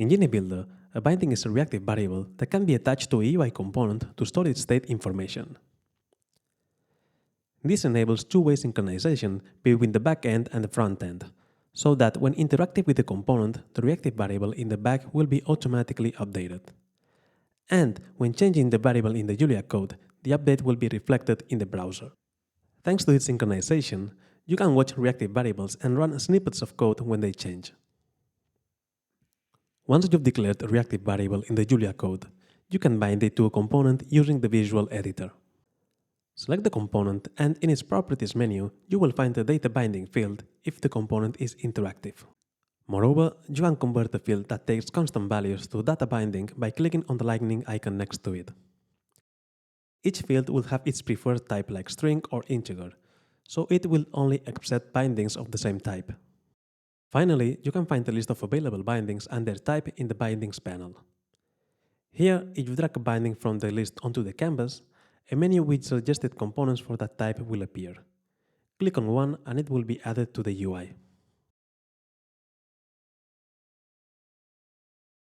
In Genie Builder, a binding is a reactive variable that can be attached to a UI component to store its state information. This enables two-way synchronization between the backend and the frontend, so that when interacting with the component, the reactive variable in the back will be automatically updated. And when changing the variable in the Julia code, the update will be reflected in the browser. Thanks to its synchronization, you can watch reactive variables and run snippets of code when they change. Once you've declared a reactive variable in the Julia code, you can bind it to a component using the visual editor. Select the component, and in its Properties menu, you will find the Data Binding field if the component is interactive. Moreover, you can convert the field that takes constant values to data binding by clicking on the lightning icon next to it. Each field will have its preferred type like string or integer, so it will only accept bindings of the same type. Finally, you can find the list of available bindings and their type in the Bindings panel. Here, if you drag a binding from the list onto the canvas, a menu with suggested components for that type will appear. Click on one and it will be added to the UI.